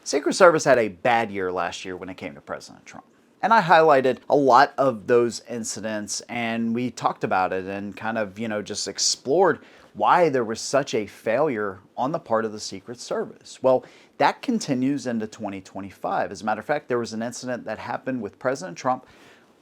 Secret Service had a bad year last year when it came to President Trump. And I highlighted a lot of those incidents, and we talked about it and kind of, just explored why there was such a failure on the part of the Secret Service. Well, that continues into 2025. As a matter of fact, there was an incident that happened with President Trump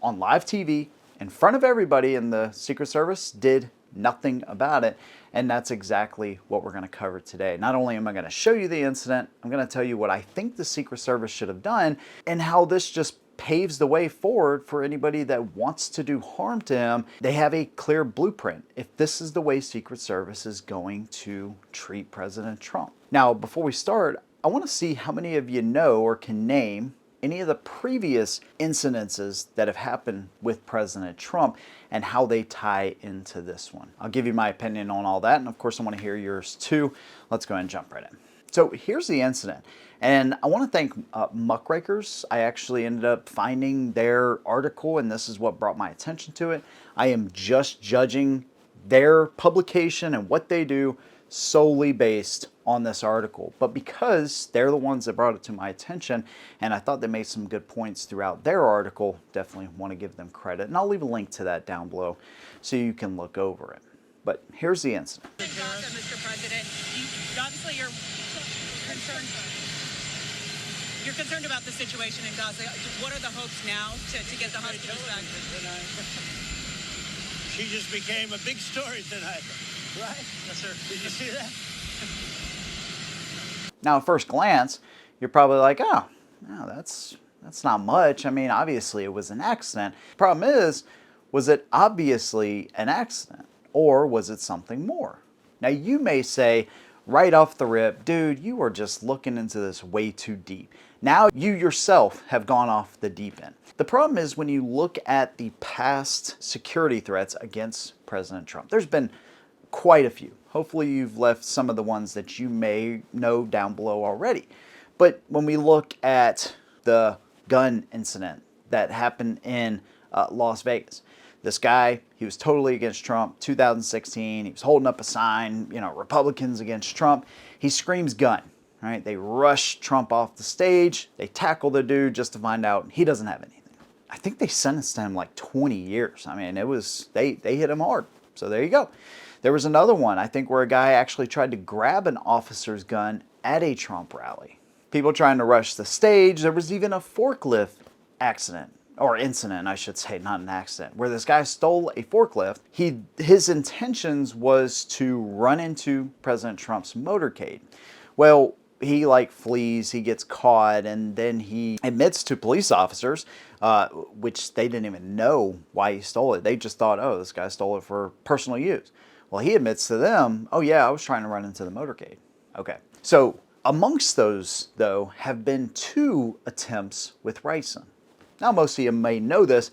on live TV in front of everybody, and the Secret Service did nothing about it. And that's exactly what we're going to cover today. Not only am I going to show you the incident, I'm going to tell you what I think the Secret Service should have done and how this just paves the way forward for anybody that wants to do harm to him. They have a clear blueprint if this is the way Secret Service is going to treat President Trump. Now, before we start, I want to see how many of you know or can name any of the previous incidences that have happened with President Trump and how they tie into this one. I'll give you my opinion on all that, and of course I want to hear yours too. Let's go ahead and jump right in. So here's the incident, and I want to thank Muckrakers. I actually ended up finding their article, and this is what brought my attention to it. I am just judging their publication and what they do solely based on this article, but because they're the ones that brought it to my attention and I thought they made some good points throughout their article, definitely want to give them credit, and I'll leave a link to that down below so you can look over it. But here's the incident. Mr. President, obviously you're concerned about the situation in Gaza. What are the hopes now to get the hostages back? She just became a big story tonight. Right? Yes, sir. Did you see that? Now, at first glance, you're probably like, oh, no, that's not much. I mean, obviously it was an accident. Problem is, was it obviously an accident, or was it something more? Now, you may say right off the rip, dude, you are just looking into this way too deep. Now you yourself have gone off the deep end. The problem is when you look at the past security threats against President Trump, there's been quite a few. Hopefully you've left some of the ones that you may know down below already. But when we look at the gun incident that happened in Las Vegas, this guy, he was totally against Trump, 2016. He was holding up a sign, Republicans against Trump. He screams gun, right? They rush Trump off the stage. They tackle the dude just to find out he doesn't have anything. I think they sentenced him like 20 years. I mean, they hit him hard. So there you go. There was another one, I think, where a guy actually tried to grab an officer's gun at a Trump rally. People trying to rush the stage. There was even a forklift accident, or incident, I should say, not an accident, where this guy stole a forklift. His intentions was to run into President Trump's motorcade. Well, he flees, he gets caught, and then he admits to police officers, which they didn't even know why he stole it. They just thought, oh, this guy stole it for personal use. Well, he admits to them, oh yeah, I was trying to run into the motorcade. Okay. So amongst those, though, have been 2 attempts with ricin. Now, most of you may know this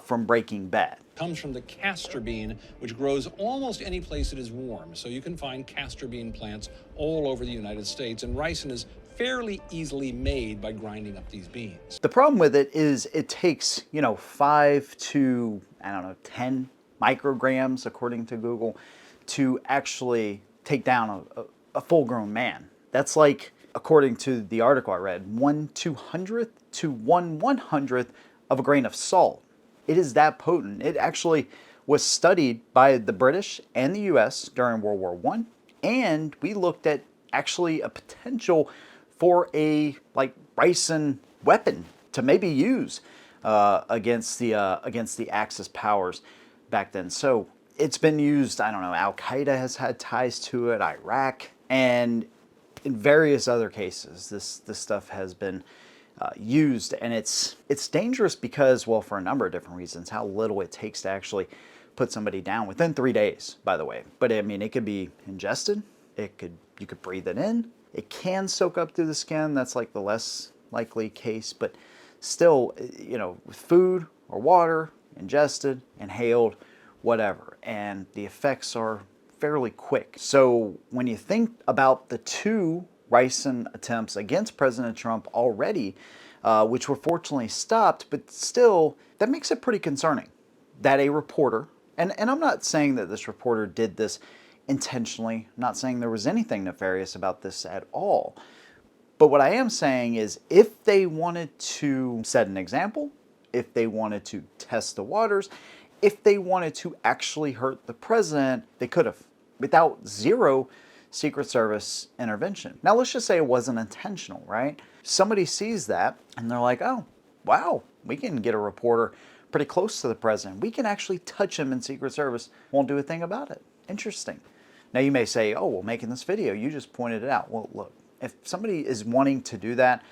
from Breaking Bad. Comes from the castor bean, which grows almost any place it is warm. So you can find castor bean plants all over the United States, and ricin is fairly easily made by grinding up these beans. The problem with it is it takes, 5 to, 10 micrograms, according to Google, to actually take down a full-grown man. That's like, according to the article I read, 1/200th to 1/100th of a grain of salt. It is that potent. It actually was studied by the British and the US during World War I, and we looked at actually a potential for a ricin weapon to maybe use against the Axis powers back then. So it's been used, Al Qaeda has had ties to it, Iraq, and in various other cases, this stuff has been used, and it's dangerous because, well, for a number of different reasons, how little it takes to actually put somebody down within 3 days, by the way. But I mean, it could be ingested, you could breathe it in, it can soak up through the skin, that's like the less likely case, but still, with food or water, ingested, inhaled, whatever, and the effects are fairly quick. So when you think about the 2 ricin attempts against President Trump already, which were fortunately stopped, but still, that makes it pretty concerning that a reporter, and I'm not saying that this reporter did this intentionally, I'm not saying there was anything nefarious about this at all, But what I am saying is if they wanted to set an example, if they wanted to test the waters, if they wanted to actually hurt the president, they could have, without zero Secret Service intervention. Now let's just say it wasn't intentional, right? Somebody sees that and they're like, oh, wow, we can get a reporter pretty close to the president. We can actually touch him, and Secret Service won't do a thing about it. Interesting. Now you may say, oh, well, making this video, you just pointed it out. Well, look, if somebody is wanting to do that,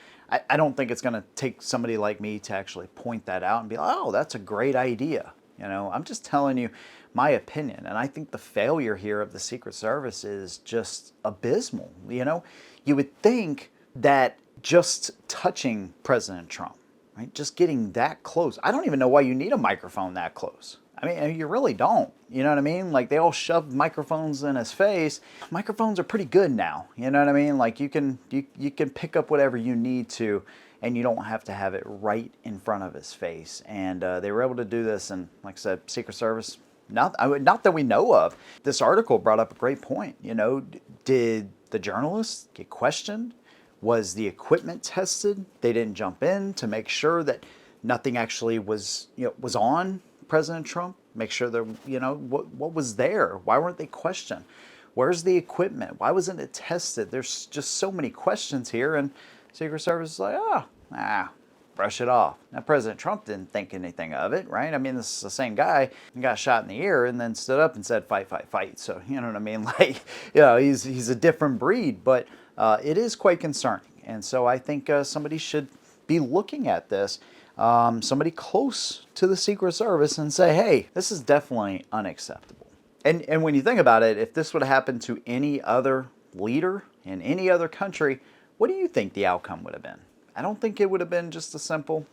I don't think it's going to take somebody like me to actually point that out and be like, oh, that's a great idea. You know, I'm just telling you my opinion. And I think the failure here of the Secret Service is just abysmal. You know, you would think that just touching President Trump, right, just getting that close. I don't even know why you need a microphone that close. I mean, you really don't. You know what I mean? Like, they all shoved microphones in his face. Microphones are pretty good now. You know what I mean? Like, you can pick up whatever you need to, and you don't have to have it right in front of his face. And they were able to do this, and like I said, Secret Service, not that we know of. This article brought up a great point. You know, did the journalists get questioned? Was the equipment tested? They didn't jump in to make sure that nothing actually was on President Trump. Make sure that, what was there? Why weren't they questioned? Where's the equipment? Why wasn't it tested? There's just so many questions here, and Secret Service is like, brush it off. Now, President Trump didn't think anything of it, right? I mean, this is the same guy who got shot in the ear and then stood up and said, fight, fight, fight. So, you know what I mean? Like, he's a different breed, but it is quite concerning. And so I think somebody should be looking at this, somebody close to the Secret Service, and say, hey, this is definitely unacceptable. And when you think about it, if this would have happened to any other leader in any other country, what do you think the outcome would have been? I don't think it would have been just a simple,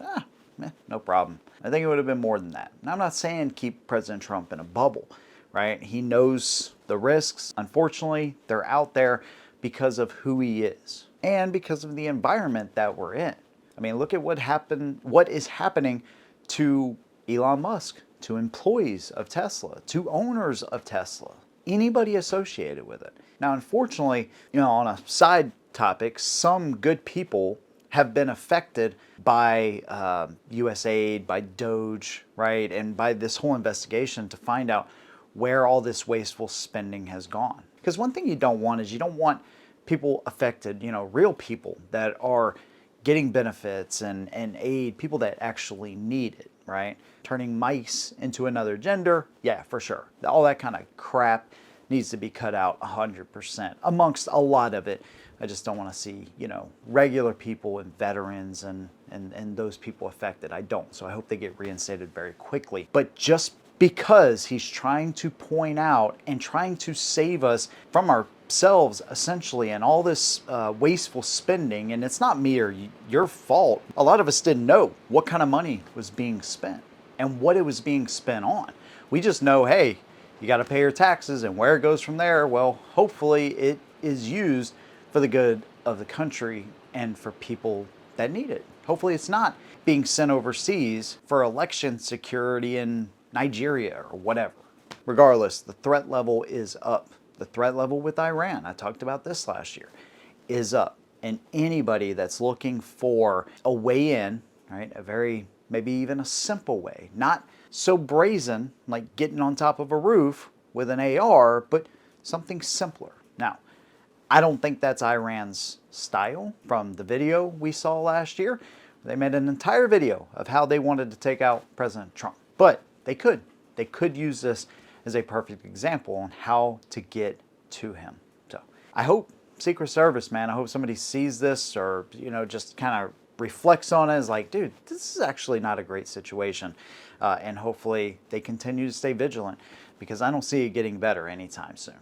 no problem. I think it would have been more than that. And I'm not saying keep President Trump in a bubble, right? He knows the risks. Unfortunately, they're out there because of who he is and because of the environment that we're in. I mean, look at what is happening to Elon Musk, to employees of Tesla, to owners of Tesla, anybody associated with it. Now, unfortunately, on a side topic, some good people have been affected by USAID, by Doge, right? And by this whole investigation to find out where all this wasteful spending has gone. Because one thing you don't want is you don't want people affected, real people that are getting benefits and aid, people that actually need it, right? Turning mice into another gender, yeah, for sure. All that kind of crap needs to be cut out 100% amongst a lot of it. I just don't want to see, regular people and veterans and those people affected. I don't. So I hope they get reinstated very quickly. But just because he's trying to point out and trying to save us from ourselves, essentially, and all this wasteful spending, and it's not me or your fault. A lot of us didn't know what kind of money was being spent and what it was being spent on. We just know, hey, you got to pay your taxes, and where it goes from there, well, hopefully it is used for the good of the country and for people that need it. Hopefully it's not being sent overseas for election security in Nigeria or whatever. Regardless, the threat level is up. The threat level with Iran, I talked about this last year, is up. And anybody that's looking for a way in, right, a very, maybe even a simple way, not so brazen like getting on top of a roof with an AR, but something simpler. Now, I don't think that's Iran's style from the video we saw last year. They made an entire video of how they wanted to take out President Trump. But they could use this as a perfect example on how to get to him. So I hope Secret Service, man, I hope somebody sees this or, just kind of reflects on it as like, dude, this is actually not a great situation. And hopefully they continue to stay vigilant because I don't see it getting better anytime soon.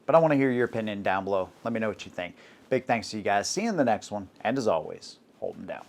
But I want to hear your opinion down below. Let me know what you think. Big thanks to you guys. See you in the next one. And as always, hold them down.